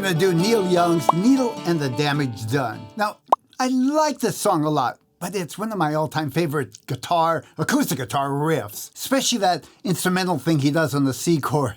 gonna do Neil Young's Needle and the Damage Done. Now, I like this song a lot, but it's one of my all-time favorite acoustic guitar riffs, especially that instrumental thing he does on the C chord.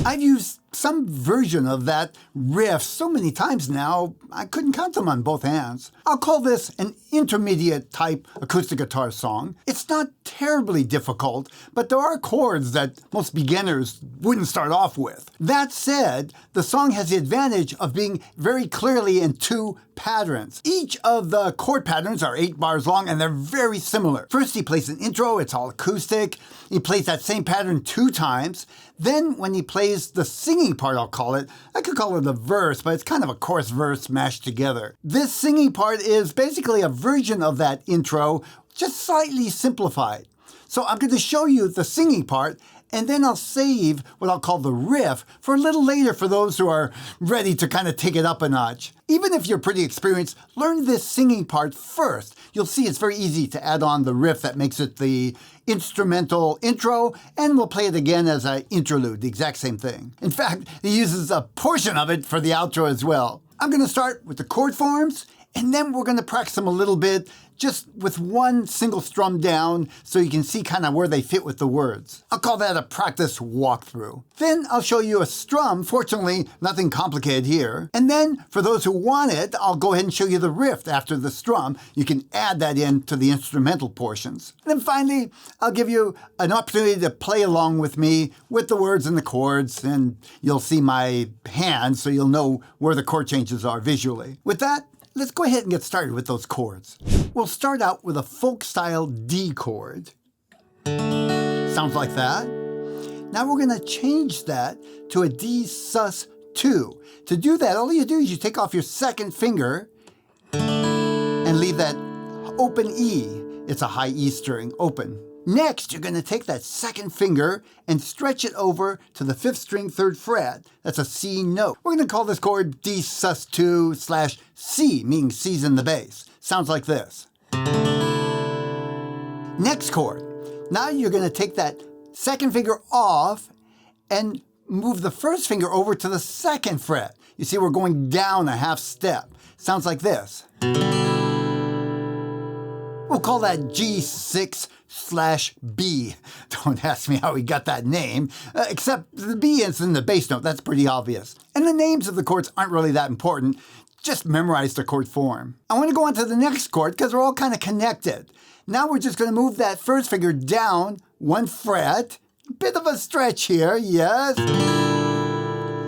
I've used some version of that riff so many times now, I couldn't count them on both hands. I'll call this an intermediate type acoustic guitar song. It's not terribly difficult, but there are chords that most beginners wouldn't start off with. That said, the song has the advantage of being very clearly in two patterns. Each of the chord patterns are 8 bars long and they're very similar. First he plays an intro, it's all acoustic. He plays that same pattern 2 times. Then when he plays the singing part, I'll call it, I could call it a verse, but it's kind of a chorus verse mashed together. This singing part is basically a version of that intro, just slightly simplified. So I'm going to show you the singing part, and then I'll save what I'll call the riff for a little later for those who are ready to kind of take it up a notch. Even if you're pretty experienced, learn this singing part first. You'll see it's very easy to add on the riff that makes it the instrumental intro, and we'll play it again as an interlude, the exact same thing. In fact, he uses a portion of it for the outro as well. I'm going to start with the chord forms, and then we're going to practice them a little bit just with one single strum down so you can see kind of where they fit with the words. I'll call that a practice walkthrough. Then I'll show you a strum, fortunately nothing complicated here. And then for those who want it, I'll go ahead and show you the riff after the strum. You can add that in to the instrumental portions. And then finally, I'll give you an opportunity to play along with me with the words and the chords, and you'll see my hands so you'll know where the chord changes are visually. With that, let's go ahead and get started with those chords. We'll start out with a folk-style D chord. Sounds like that. Now we're going to change that to a D sus2. To do that, all you do is you take off your second finger and leave that open E. It's a high E string, open. Next, you're going to take that second finger and stretch it over to the 5th string, 3rd fret. That's a C note. We're going to call this chord D sus2/C, meaning C's in the bass. Sounds like this. Next chord. Now you're going to take that second finger off and move the first finger over to the 2nd fret. You see, we're going down a half step. Sounds like this. We'll call that G6/B. Don't ask me how we got that name, except the B is in the bass note. That's pretty obvious. And the names of the chords aren't really that important. Just memorize the chord form. I want to go on to the next chord because they're all kind of connected. Now we're just going to move that first finger down 1 fret. Bit of a stretch here, yes.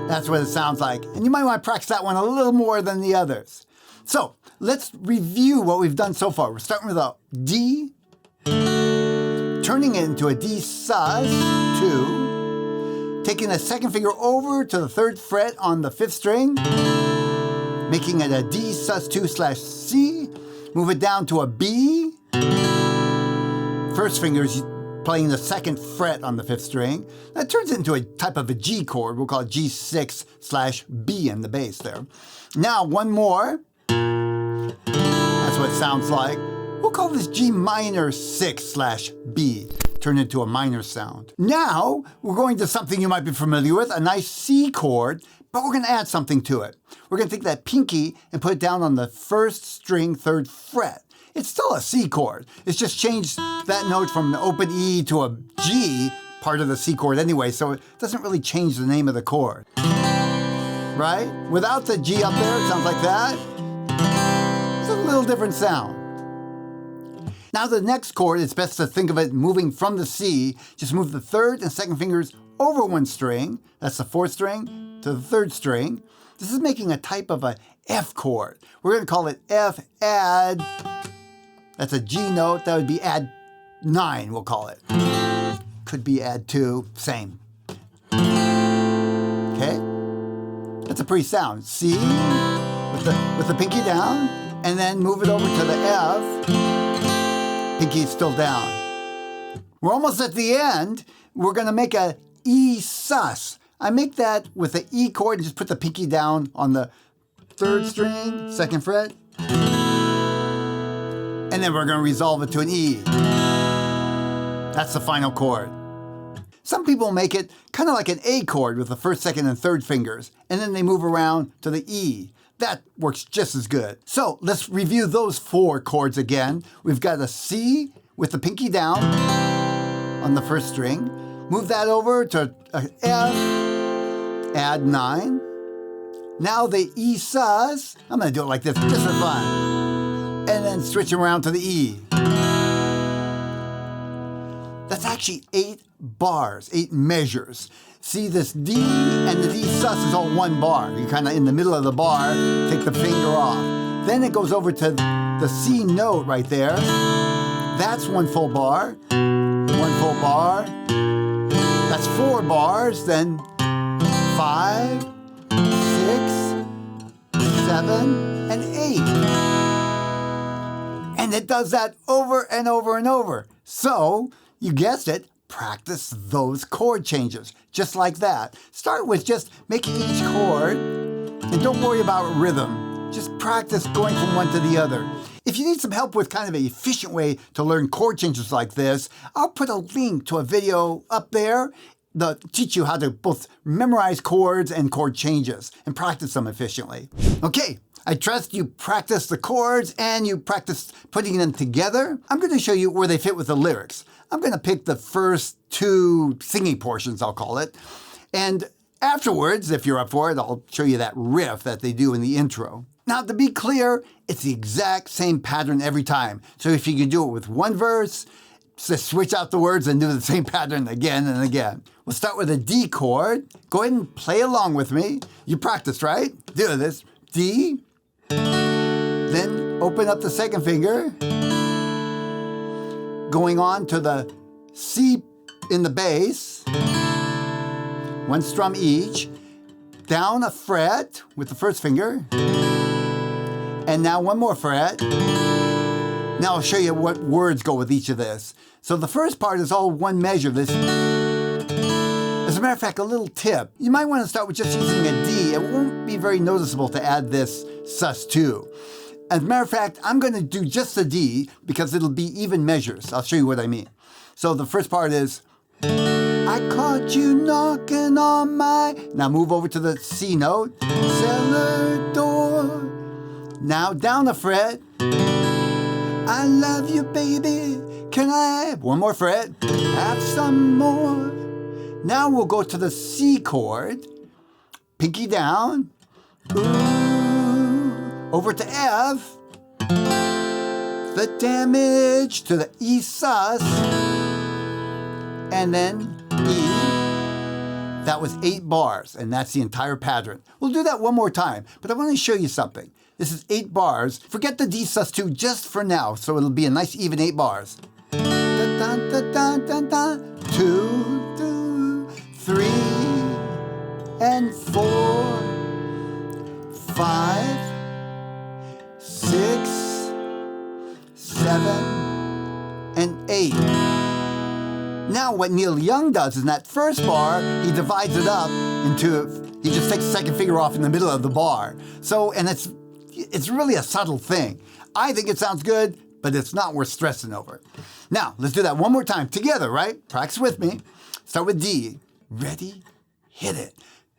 That's what it sounds like. And you might want to practice that one a little more than the others. So let's review what we've done so far. We're starting with a D, turning it into a D sus2, taking the second finger over to the 3rd fret on the 5th string, making it a D sus2/C, move it down to a B, first finger is playing the 2nd fret on the 5th string. That turns it into a type of a G chord. We'll call it G6/B in the bass there. Now one more. That's what it sounds like. We'll call this G minor 6/B. Turn it into a minor sound. Now we're going to something you might be familiar with, a nice C chord, but we're going to add something to it. We're going to take that pinky and put it down on the 1st string, 3rd fret. It's still a C chord. It's just changed that note from an open E to a G, part of the C chord anyway, so it doesn't really change the name of the chord. Right? Without the G up there, it sounds like that. It's a little different sound. Now the next chord, it's best to think of it moving from the C. Just move the 3rd and 2nd fingers over 1 string. That's the 4th string to the 3rd string. This is making a type of a F chord. We're going to call it F add. That's a G note. That would be add 9, we'll call it. Could be add 2, same. Okay? That's a pretty sound. C with the pinky down, and then move it over to the F. Pinky is still down. We're almost at the end. We're going to make a E sus. I make that with the E chord and just put the pinky down on the 3rd string, 2nd fret. And then we're going to resolve it to an E. That's the final chord. Some people make it kind of like an A chord with the first, second, and third fingers, and then they move around to the E. That works just as good. So let's review those 4 chords again. We've got a C with the pinky down on the first string. Move that over to a F, add 9. Now the E sus, I'm gonna do it like this just for fun. And then switch around to the E. That's actually 8 bars, 8 measures. See this D and the D sus is all 1 bar. You're kind of in the middle of the bar, take the finger off. Then it goes over to the C note right there. That's 1 full bar, 1 full bar. That's 4 bars, then 5, 6, 7, and 8. And it does that over and over and over. So, you guessed it, practice those chord changes, just like that. Start with just making each chord, and don't worry about rhythm. Just practice going from one to the other. If you need some help with kind of an efficient way to learn chord changes like this, I'll put a link to a video up there that teach you how to both memorize chords and chord changes and practice them efficiently. Okay, I trust you practice the chords and you practice putting them together. I'm going to show you where they fit with the lyrics. I'm going to pick the first 2 singing portions, I'll call it. And afterwards, if you're up for it, I'll show you that riff that they do in the intro. Now, to be clear, it's the exact same pattern every time. So if you can do it with 1 verse, just switch out the words and do the same pattern again and again. We'll start with a D chord. Go ahead and play along with me. You practiced, right? Do this. D. Then open up the second finger. Going on to the C in the bass. 1 strum each. Down a fret with the first finger. And now 1 more fret. Now I'll show you what words go with each of this. So the first part is all 1 measure. This, as a matter of fact, a little tip. You might want to start with just using a D. It won't be very noticeable to add this sus2. As a matter of fact, I'm going to do just the D because it'll be even measures. I'll show you what I mean. So the first part is, I caught you knocking on my... Now move over to the C note. Cellar door. Now down the fret. I love you, baby. Can I... 1 more fret. Have some more. Now we'll go to the C chord. Pinky down. Ooh. Over to F. The damage to the E sus. And then E. That was 8 bars, and that's the entire pattern. We'll do that 1 more time, but I want to show you something. This is 8 bars. Forget the D sus2 just for now, so it'll be a nice even 8 bars. 2, 3, and 4, 5, 6, 7, and 8. Now what Neil Young does in that first bar, he divides it up into, he just takes the second finger off in the middle of the bar. So, and it's really a subtle thing. I think it sounds good, but it's not worth stressing over. Now, let's do that 1 more time together, right? Practice with me. Start with D. Ready? Hit it.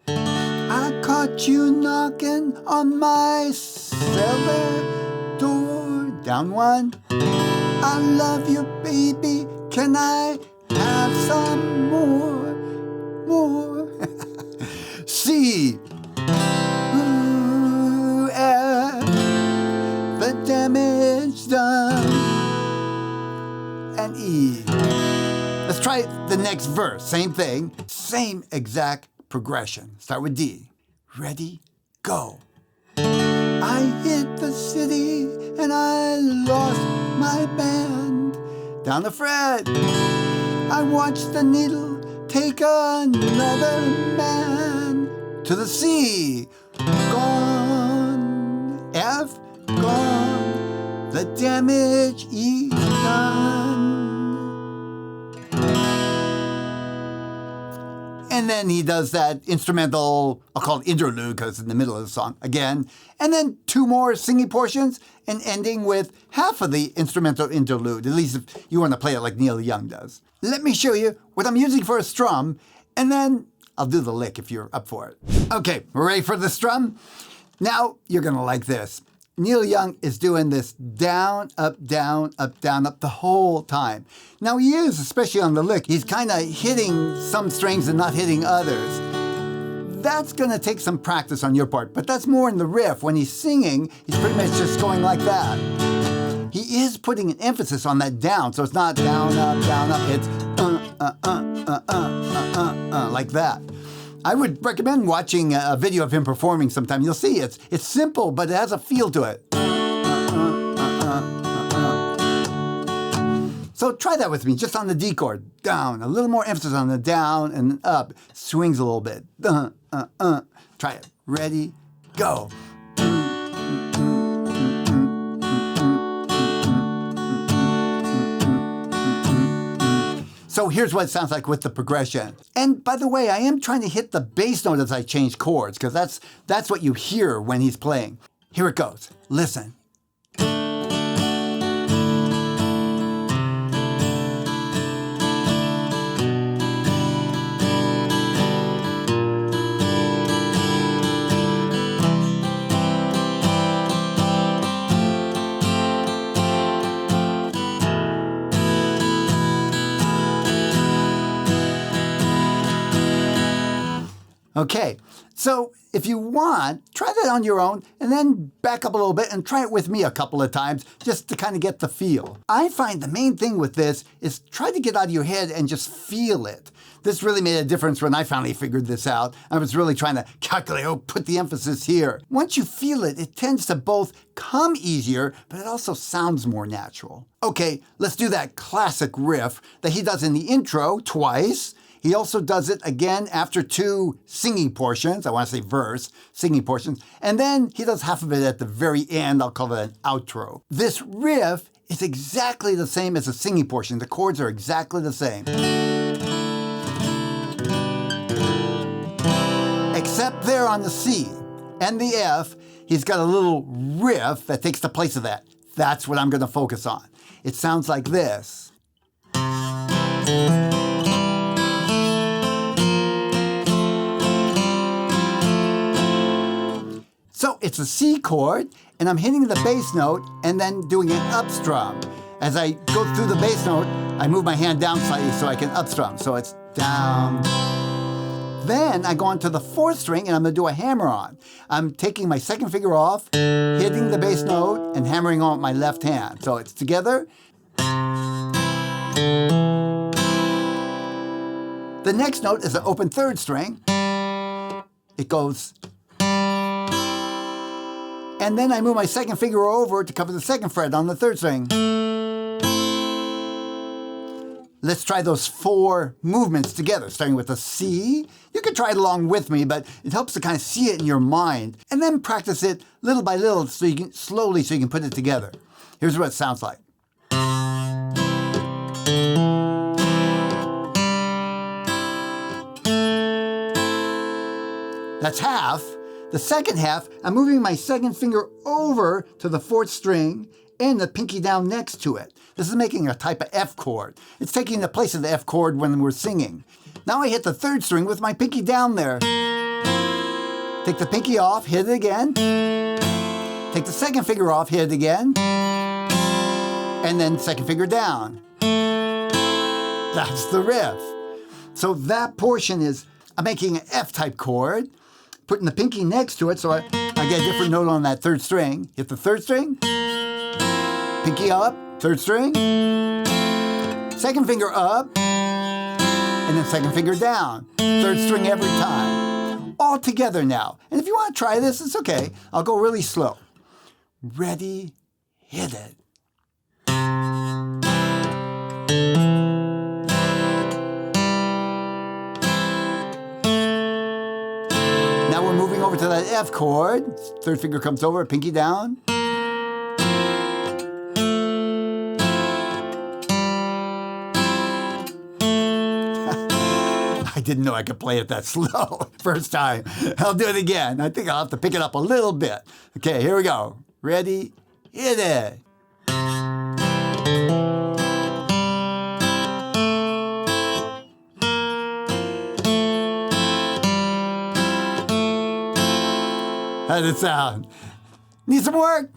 I caught you knocking on my cellar door. Down 1. I love you, baby. Can I have some more? More. C. Ooh, F. The damage done. And E. Let's try the next verse. Same thing. Same exact progression. Start with D. Ready? Go. I hit the city and I lost my band. Down the fret. I watched the needle take another man. To the C. Gone. F. Gone. The damage is done. And then he does that instrumental, I'll call it interlude because it's in the middle of the song again. And then 2 more singing portions and ending with half of the instrumental interlude, at least if you want to play it like Neil Young does. Let me show you what I'm using for a strum, and then I'll do the lick if you're up for it. Okay, ready for the strum? Now you're going to like this. Neil Young is doing this down, up, the whole time. Now he is, especially on the lick, he's kind of hitting some strings and not hitting others. That's going to take some practice on your part, but that's more in the riff. When he's singing, he's pretty much just going like that. He is putting an emphasis on that down, so it's not down, up, it's like that. I would recommend watching a video of him performing sometime. You'll see it's simple, but it has a feel to it. So try that with me, just on the D chord. Down, a little more emphasis on the down and up. Swings a little bit. Try it. Ready, go. So here's what it sounds like with the progression. And by the way, I am trying to hit the bass note as I change chords, because that's what you hear when he's playing. Here it goes. Listen. Okay, so if you want, try that on your own and then back up a little bit and try it with me a couple of times just to kind of get the feel. I find the main thing with this is try to get out of your head and just feel it. This really made a difference when I finally figured this out. I was really trying to calculate, put the emphasis here. Once you feel it, it tends to both come easier, but it also sounds more natural. Okay, let's do that classic riff that he does in the intro twice. He also does it again after 2 singing portions. I want to say verse, singing portions. And then he does half of it at the very end. I'll call it an outro. This riff is exactly the same as the singing portion. The chords are exactly the same. Except there on the C and the F, he's got a little riff that takes the place of that. That's what I'm going to focus on. It sounds like this. So it's a C chord, and I'm hitting the bass note and then doing an up strum. As I go through the bass note, I move my hand down slightly so I can up strum. So it's down. Then I go on to the 4th string and I'm going to do a hammer on. I'm taking my 2nd finger off, hitting the bass note, and hammering on with my left hand. So it's together. The next note is an open 3rd string. It goes. And then I move my 2nd finger over to cover the 2nd fret on the 3rd string. Let's try those 4 movements together, starting with a C. You can try it along with me, but it helps to kind of see it in your mind. And then practice it little by little so you can slowly so you can put it together. Here's what it sounds like. That's half. The second half, I'm moving my 2nd finger over to the 4th string and the pinky down next to it. This is making a type of F chord. It's taking the place of the F chord when we're singing. Now I hit the 3rd string with my pinky down there. Take the pinky off, hit it again. Take the 2nd finger off, hit it again. And then 2nd finger down. That's the riff. So that portion is, I'm making an F-type chord, putting the pinky next to it so I get a different note on that 3rd string. Hit the 3rd string, pinky up, 3rd string, 2nd finger up, and then 2nd finger down. 3rd string every time. All together now. And if you want to try this, it's okay. I'll go really slow. Ready, hit it. Now we're moving over to that F chord. 3rd finger comes over, pinky down. I didn't know I could play it that slow first time. I'll do it again. I think I'll have to pick it up a little bit. Okay, here we go. Ready? Hit it. How did it sound? Need some work?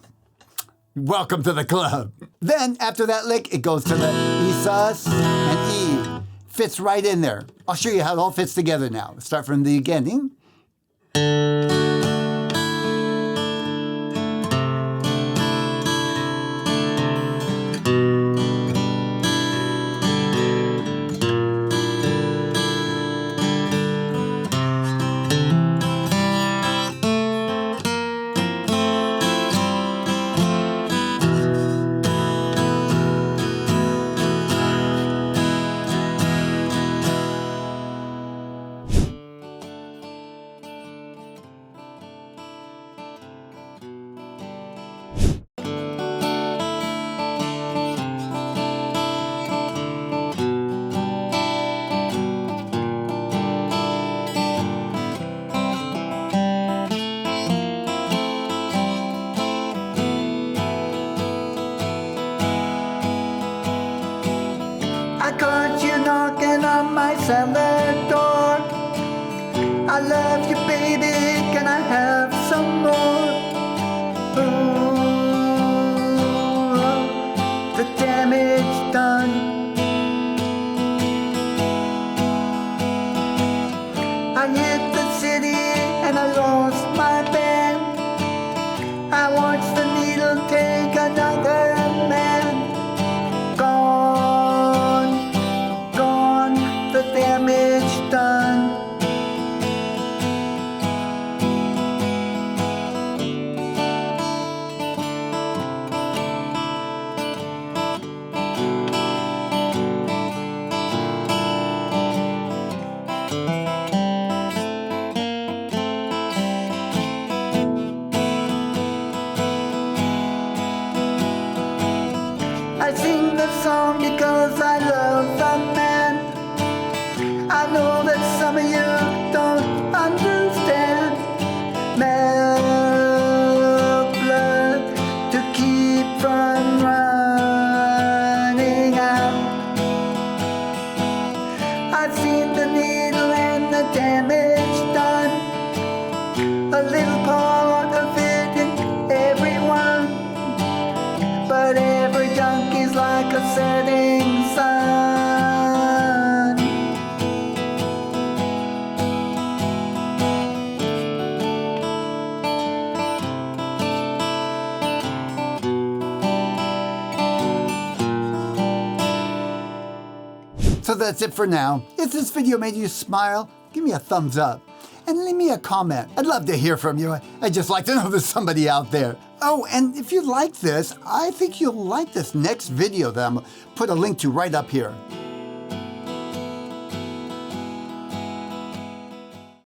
Welcome to the club. Then, after that lick, it goes to the E sus and E. Fits right in there. I'll show you how it all fits together now. Let's start from the beginning. cellar door. I love you, baby, can I have some more? Ooh, the damage done. I hit the city and I lost my band. I watched the needle take another man. Gone, gone, the damage done. I sing the song because I love the man. I know that some of you don't understand. Melt blood to keep from running out. I've seen the needle and the damage done. A little part of it in everyone, but every junkie's like a setting sun. So that's it for now. If this video made you smile, give me a thumbs up and leave me a comment. I'd love to hear from you. I'd just like to know there's somebody out there. Oh, and if you like this, I think you'll like this next video that I'm gonna put a link to right up here.